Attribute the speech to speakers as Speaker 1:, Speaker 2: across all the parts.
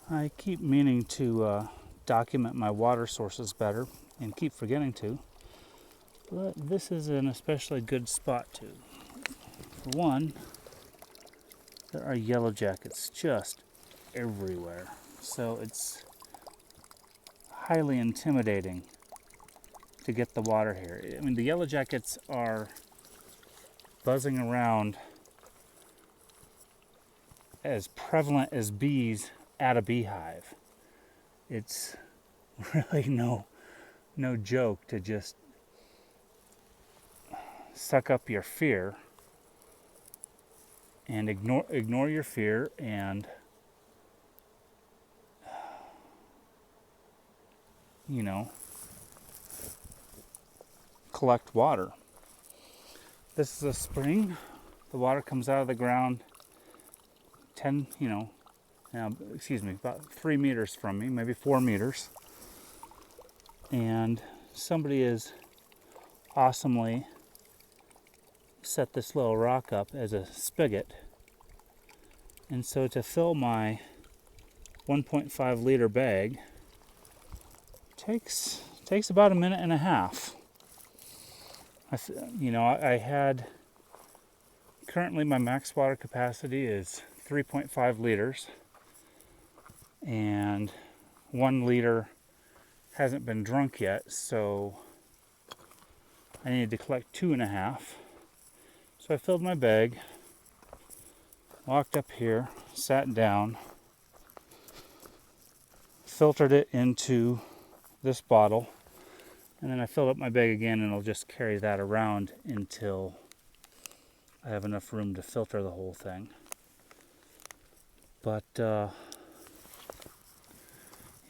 Speaker 1: I keep meaning to document my water sources better and keep forgetting to, but this is an especially good spot to. For one, there are yellow jackets just everywhere, so it's highly intimidating to get the water here. I mean, the yellow jackets are buzzing around as prevalent as bees at a beehive. It's really no joke to just suck up your fear and ignore your fear and you know collect water. This is a spring. The water comes out of the ground 10, about 3 meters from me, maybe 4 meters. And somebody has awesomely set this little rock up as a spigot. And so to fill my 1.5 liter bag takes about a minute and a half. I had currently my max water capacity is 3.5 liters, and 1 liter hasn't been drunk yet, so I needed to collect 2.5. So I filled my bag, walked up here, sat down, filtered it into this bottle, and then I filled up my bag again, and I'll just carry that around until I have enough room to filter the whole thing. But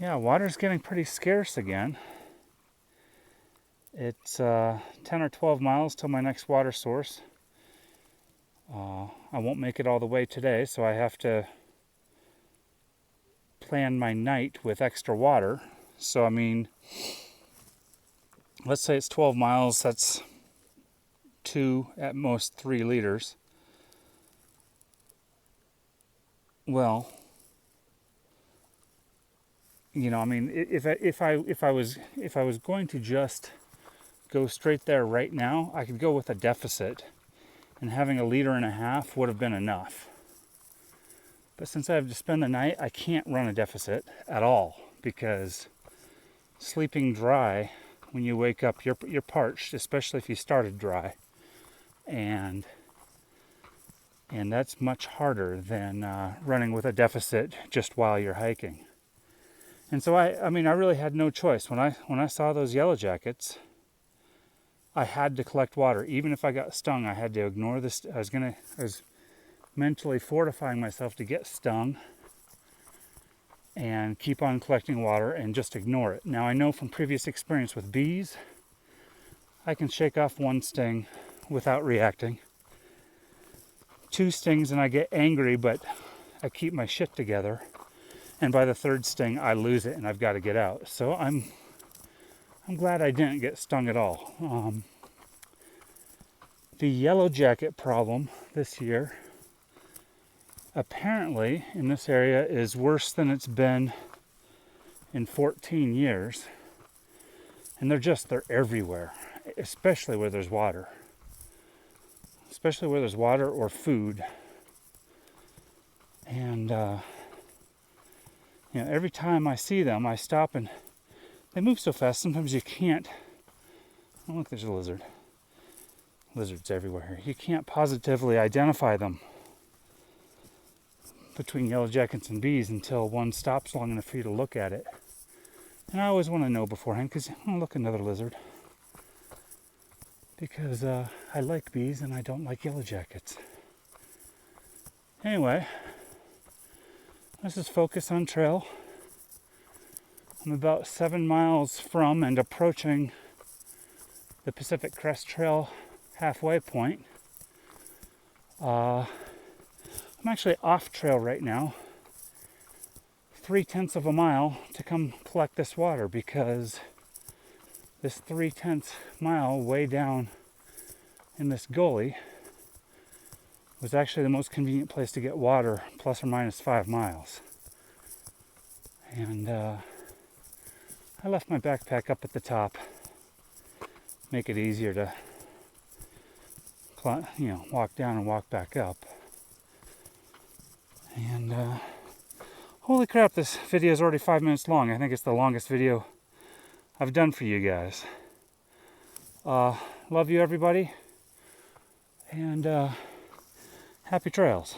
Speaker 1: water's getting pretty scarce again. It's 10 or 12 miles till my next water source. I won't make it all the way today, so I have to plan my night with extra water. So, I mean, let's say it's 12 miles, that's 2, at most 3 liters. Well, if I was going to just go straight there right now, I could go with a deficit, and having 1.5 liters would have been enough. But since I have to spend the night, I can't run a deficit at all, because sleeping dry when you wake up, you're parched, especially if you started dry, and that's much harder than running with a deficit just while you're hiking. And so I really had no choice. When I saw those yellow jackets, I had to collect water. Even if I got stung, I had to ignore this. I was mentally fortifying myself to get stung and keep on collecting water and just ignore it. Now, I know from previous experience with bees, I can shake off 1 sting without reacting. 2 stings and I get angry, but I keep my shit together. And by the 3rd sting, I lose it and I've got to get out. So I'm glad I didn't get stung at all. The yellow jacket problem this year, apparently in this area, is worse than it's been in 14 years. And they're everywhere, especially where there's water. Especially where there's water or food. And every time I see them, I stop, and they move so fast, sometimes you can't. Oh, look, there's a lizard. Lizards everywhere here. You can't positively identify them between yellow jackets and bees until one stops long enough for you to look at it. And I always want to know beforehand, because, look, another lizard. Because I like bees and I don't like yellow jackets. Anyway, this is Focus on Trail. I'm about 7 miles from and approaching the Pacific Crest Trail halfway point. I'm actually off trail right now, 0.3 of a mile to come collect this water, because this 0.3 mile way down in this gully was actually the most convenient place to get water, plus or minus 5 miles. And I left my backpack up at the top, make it easier to walk down and walk back up. And holy crap, this video is already 5 minutes long. I think it's the longest video I've done for you guys. Love you, everybody, and happy trails.